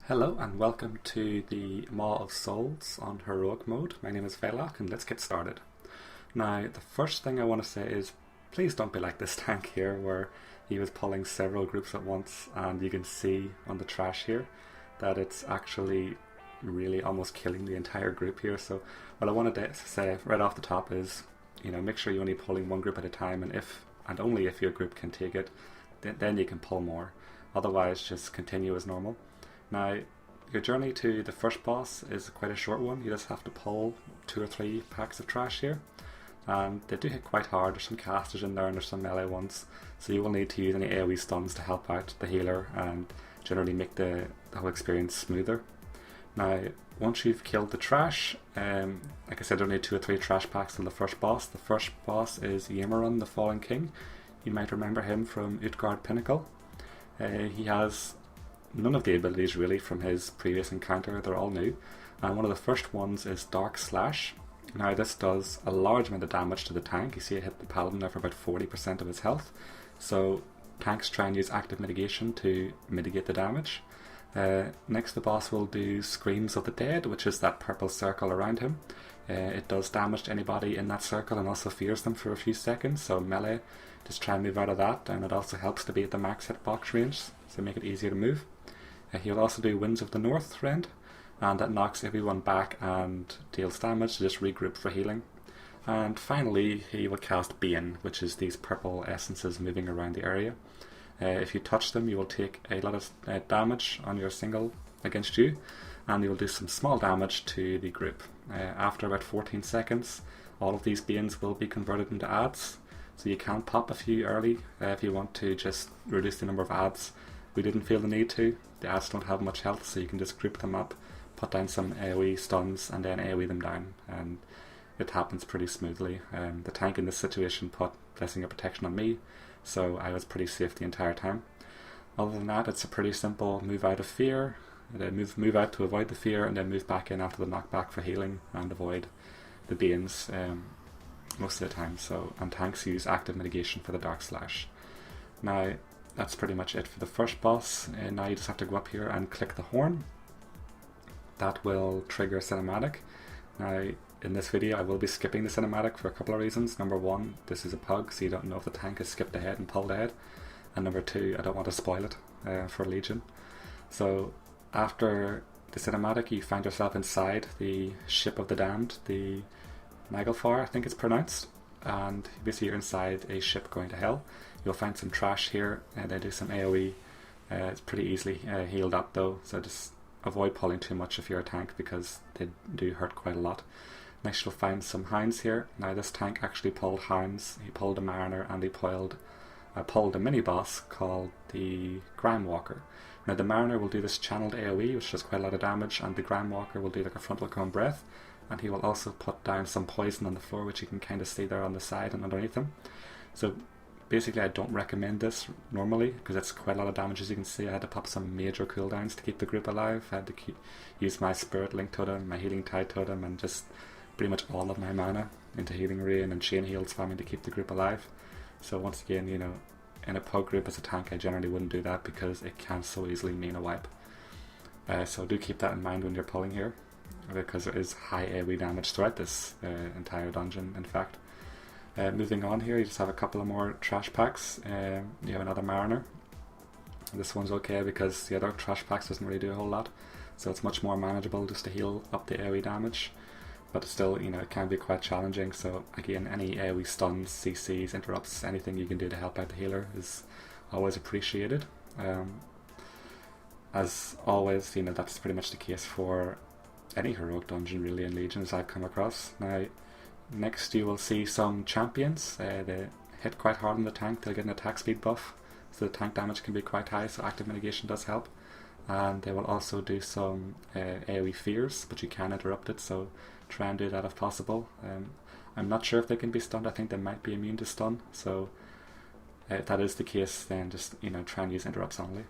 Hello and welcome to the Maw of Souls on Heroic mode. My name is Velok and let's get started. Now the first thing I want to say is please don't be like this tank here where he was pulling several groups at once, and you can see on the trash here that it's actually really almost killing the entire group here. So what I wanted to say right off the top is, make sure you're only pulling one group at a time, and if and only if your group can take it, then you can pull more. Otherwise just continue as normal. Now, your journey to the Frosh Boss is quite a short one. You just have to pull 2 or 3 packs of trash here, and they do hit quite hard. There's some casters in there and there's some melee ones, so you will need to use any AoE stuns to help out the healer and generally make the whole experience smoother. Now, once you've killed the trash, like I said, there are only 2 or 3 trash packs on the Frosh Boss. The first boss is Yemerun, the Fallen King. You might remember him from Utgard Pinnacle. He has none of the abilities really from his previous encounter. They're all new, and one of the first ones is Dark Slash. Now this does a large amount of damage to the tank. You see it hit the paladin there for about 40% of his health, so tanks try and use active mitigation to mitigate the damage. Next the boss will do Screams of the Dead, which is that purple circle around him. It does damage to anybody in that circle and also fears them for a few seconds, so melee, just try and move out of that, and it also helps to be at the max hitbox range, so make it easier to move. He'll also do Winds of the North Rend, and that knocks everyone back and deals damage, so just regroup for healing. And finally he will cast Bane, which is these purple essences moving around the area. If you touch them you will take a lot of damage on your single against you, and you will do some small damage to the group. After about 14 seconds all of these Banes will be converted into adds, so you can pop a few early if you want to just reduce the number of adds. We didn't feel the need to. The adds don't have much health, so you can just group them up, put down some AoE stuns and then AoE them down, and it happens pretty smoothly. The tank in this situation put Blessing of Protection on me, so I was pretty safe the entire time. Other than that, it's a pretty simple move out of fear, then move out to avoid the fear, and then move back in after the knockback for healing and avoid the Banes most of the time. So, and tanks use active mitigation for the Dark Slash. Now that's pretty much it for the first boss, and now you just have to go up here and click the horn. That will trigger a cinematic. Now in this video I will be skipping the cinematic for a couple of reasons. Number one, this is a pug, so you don't know if the tank has skipped ahead and pulled ahead, and number two, I don't want to spoil it for Legion. So after the cinematic you find yourself inside the Ship of the Damned, the Naglfar I think it's pronounced, and basically you're inside a ship going to hell. You'll find some trash here, and they do some AoE. It's pretty easily healed up though, so just avoid pulling too much if you're a tank because they do hurt quite a lot. Next you'll find some hounds here. Now this tank actually pulled hounds. He pulled a mariner and he pulled a mini boss called the Grime Walker. Now the mariner will do this channeled AoE, which does quite a lot of damage, and the Grime Walker will do like a frontal cone breath, and he will also put down some poison on the floor, which you can kind of see there on the side and underneath him. So basically I don't recommend this normally because it's quite a lot of damage. As you can see, I had to pop some major cooldowns to keep the group alive. I had to use my Spirit Link Totem, my Healing Tide Totem, and just pretty much all of my mana into Healing Rain and Chain Heal spamming to keep the group alive. So once again, in a pug group as a tank I generally wouldn't do that because it can so easily mean a wipe. So do keep that in mind when you're pulling here, because there is high AoE damage throughout this entire dungeon in fact. Moving on here, you just have a couple of more trash packs. You have another mariner. This one's okay because the other trash packs doesn't really do a whole lot, so it's much more manageable just to heal up the AoE damage, but still it can be quite challenging. So again, any AoE stuns, CCs, interrupts, anything you can do to help out the healer is always appreciated. As always, that's pretty much the case for any heroic dungeon really in Legion as I've come across. Now next you will see some champions. They hit quite hard on the tank. They'll get an attack speed buff, so the tank damage can be quite high, so active mitigation does help. And they will also do some AoE fears, but you can interrupt it, so try and do that if possible. I'm not sure if they can be stunned. I think they might be immune to stun, so if that is the case, then just try and use interrupts only.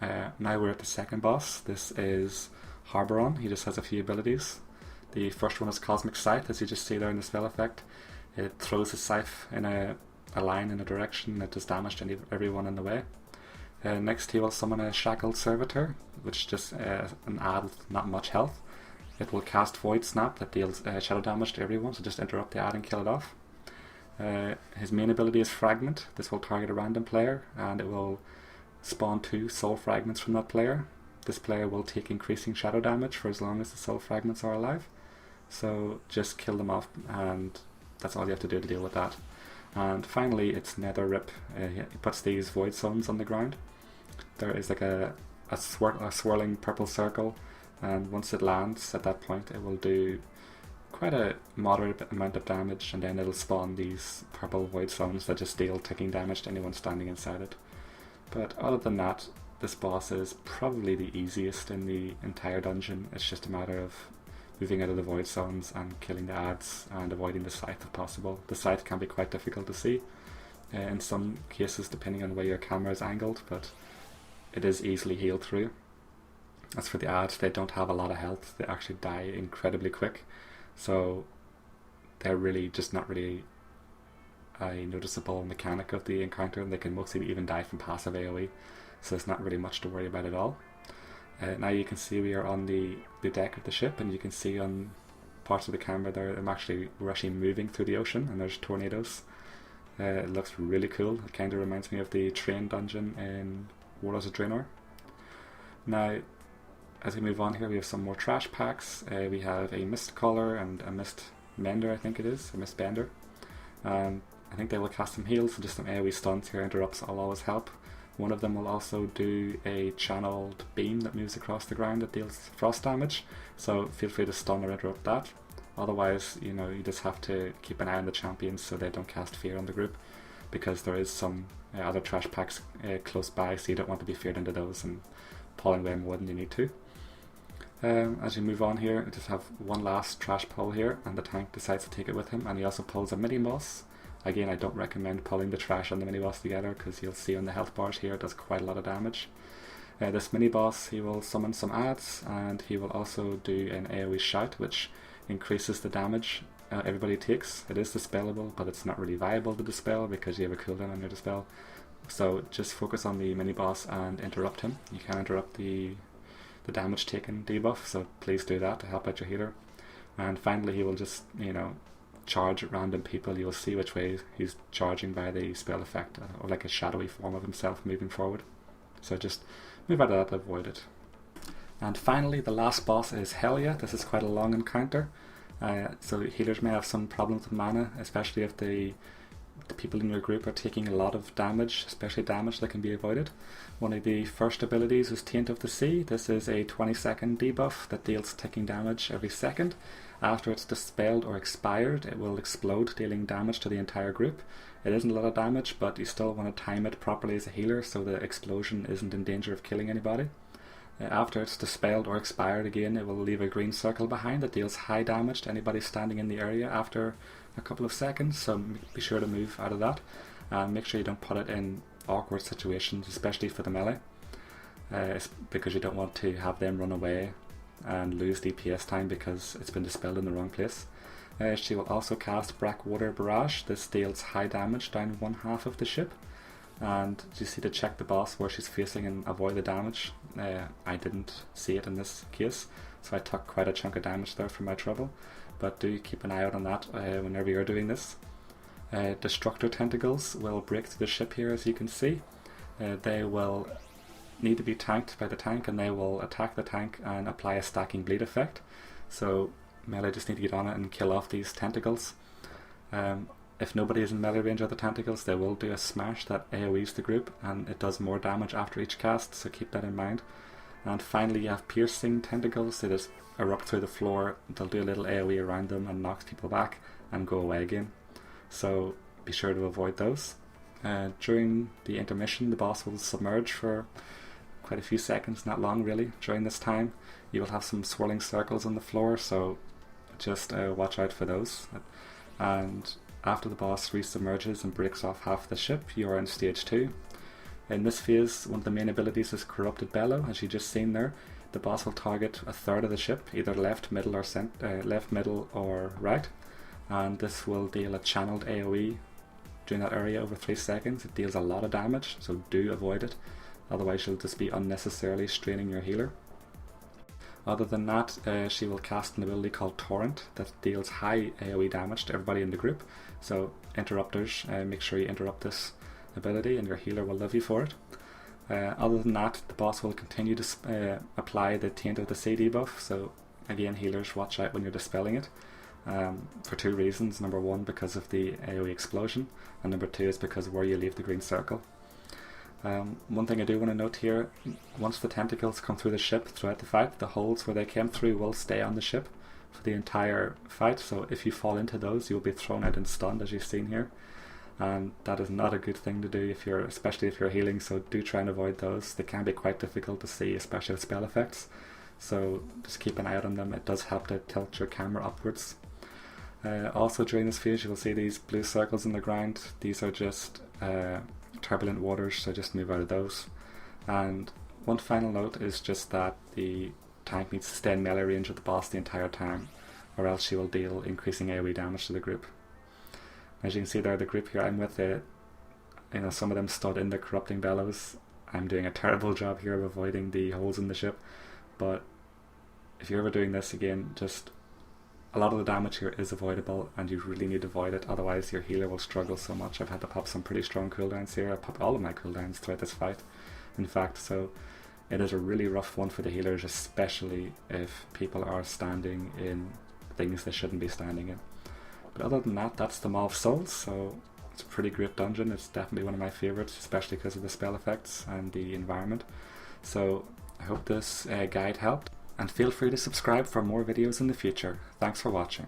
Now we're at the second boss. This is Harboron. He just has a few abilities. The first one is Cosmic Scythe, as you just see there in the spell effect. It throws his scythe in a line in a direction that does damage to everyone in the way. Next he will summon a Shackled Servitor, which is just an ad with not much health. It will cast Void Snap that deals shadow damage to everyone, so just interrupt the ad and kill it off. His main ability is Fragment. This will target a random player and it will spawn 2 soul fragments from that player. This player will take increasing shadow damage for as long as the soul fragments are alive. So just kill them off, and that's all you have to do to deal with that. And finally it's Nether Rip. He puts these void zones on the ground. There is like a swirling purple circle, and once it lands at that point it will do quite a moderate amount of damage, and then it'll spawn these purple void zones that just deal ticking damage to anyone standing inside it. But other than that, this boss is probably the easiest in the entire dungeon. It's just a matter of moving out of the void zones and killing the ads and avoiding the scythe if possible. The scythe can be quite difficult to see in some cases depending on where your camera is angled, but it is easily healed through. As for the ads, they don't have a lot of health. They actually die incredibly quick, so they're really just not really a noticeable mechanic of the encounter, and they can mostly even die from passive AoE, so it's not really much to worry about at all. Now you can see we are on the deck of the ship, and you can see on parts of the camera there we're actually moving through the ocean, and there's tornadoes. It looks really cool. It kind of reminds me of the train dungeon in World of Draenor. Now as we move on here, we have some more trash packs. We have a Mist Caller and a Mist Mender, I think it is, a Mist Bender. I think they will cast some heals, so just some AoE stuns here, interrupts will always help. One of them will also do a channeled beam that moves across the ground that deals frost damage, so feel free to stun or interrupt that. Otherwise, you just have to keep an eye on the champions so they don't cast fear on the group, because there is some other trash packs close by, so you don't want to be feared into those and pulling away more than you need to. As you move on here, we just have one last trash pull here, and the tank decides to take it with him, and he also pulls a mini boss. Again, I don't recommend pulling the trash and the mini boss together, because you'll see on the health bars here it does quite a lot of damage. This mini boss, he will summon some ads, and he will also do an AoE shout, which increases the damage everybody takes. It is dispellable, but it's not really viable to dispel because you have a cooldown on your dispel. So just focus on the mini boss and interrupt him. You can interrupt the damage taken debuff, so please do that to help out your healer. And finally he will just charge at random people. You'll see which way he's charging by the spell effect, or like a shadowy form of himself moving forward. So just move out of that to avoid it. And finally the last boss is Helya. This is quite a long encounter, so healers may have some problems with mana, especially if the people in your group are taking a lot of damage, especially damage that can be avoided. One of the first abilities is Taint of the Sea. This is a 20-second debuff that deals ticking damage every second. After it's dispelled or expired, it will explode, dealing damage to the entire group. It isn't a lot of damage, but you still want to time it properly as a healer so the explosion isn't in danger of killing anybody. After it's dispelled or expired again, it will leave a green circle behind that deals high damage to anybody standing in the area after a couple of seconds, so be sure to move out of that and make sure you don't put it in awkward situations, especially for the melee, because you don't want to have them run away and lose DPS time because it's been dispelled in the wrong place. She will also cast Blackwater Barrage. This deals high damage down one half of the ship, and you see to check the boss where she's facing and avoid the damage. I didn't see it in this case, so I took quite a chunk of damage there for my trouble, but do keep an eye out on that whenever you're doing this. Destructor Tentacles will break through the ship here, as you can see. They will need to be tanked by the tank, and they will attack the tank and apply a stacking bleed effect, so melee just need to get on it and kill off these tentacles. If nobody is in melee range of the tentacles, they will do a smash that AoEs the group, and it does more damage after each cast, so keep that in mind. And finally you have Piercing Tentacles. They just erupt through the floor, they'll do a little AoE around them and knocks people back and go away again, so be sure to avoid those. During the intermission, the boss will submerge for quite a few seconds, not long really. During this time you will have some swirling circles on the floor, so just watch out for those. And after the boss resubmerges and breaks off half the ship, you are in stage 2. In this phase, one of the main abilities is Corrupted Bellow. As you just seen there, the boss will target a third of the ship, either left, middle, or right, and this will deal a channeled AoE during that area over 3 seconds. It deals a lot of damage, so do avoid it. otherwise you'll just be unnecessarily straining your healer. Other than that, she will cast an ability called Torrent that deals high AoE damage to everybody in the group. So interrupters, make sure you interrupt this ability and your healer will love you for it. Other than that, the boss will continue to apply the Taint of the Sea debuff, so again, healers, watch out when you're dispelling it, for two reasons. Number one, because of the AoE explosion, and number two is because of where you leave the green circle. One thing I do want to note here, once the tentacles come through the ship throughout the fight, the holes where they came through will stay on the ship for the entire fight, so if you fall into those, you'll be thrown out and stunned, as you've seen here. And that is not a good thing to do, especially if you're healing, so do try and avoid those. They can be quite difficult to see, especially with spell effects, so just keep an eye out on them. It does help to tilt your camera upwards. Also during this phase you will see these blue circles in the ground. These are just turbulent waters, so just move out of those. And one final note is just that the tank needs to stay in melee range of the boss the entire time, or else she will deal increasing AoE damage to the group. As you can see there, the group here I'm with, some of them stood in the Corrupting Bellows. I'm doing a terrible job here of avoiding the holes in the ship, but if you're ever doing this again, just a lot of the damage here is avoidable and you really need to avoid it, otherwise your healer will struggle so much. I've had to pop some pretty strong cooldowns here. I popped all of my cooldowns throughout this fight, in fact, so it is a really rough one for the healers, especially if people are standing in things they shouldn't be standing in. But other than that, that's the Maw of Souls, so it's a pretty great dungeon. It's definitely one of my favourites, especially because of the spell effects and the environment. So I hope this guide helped, and feel free to subscribe for more videos in the future. Thanks for watching.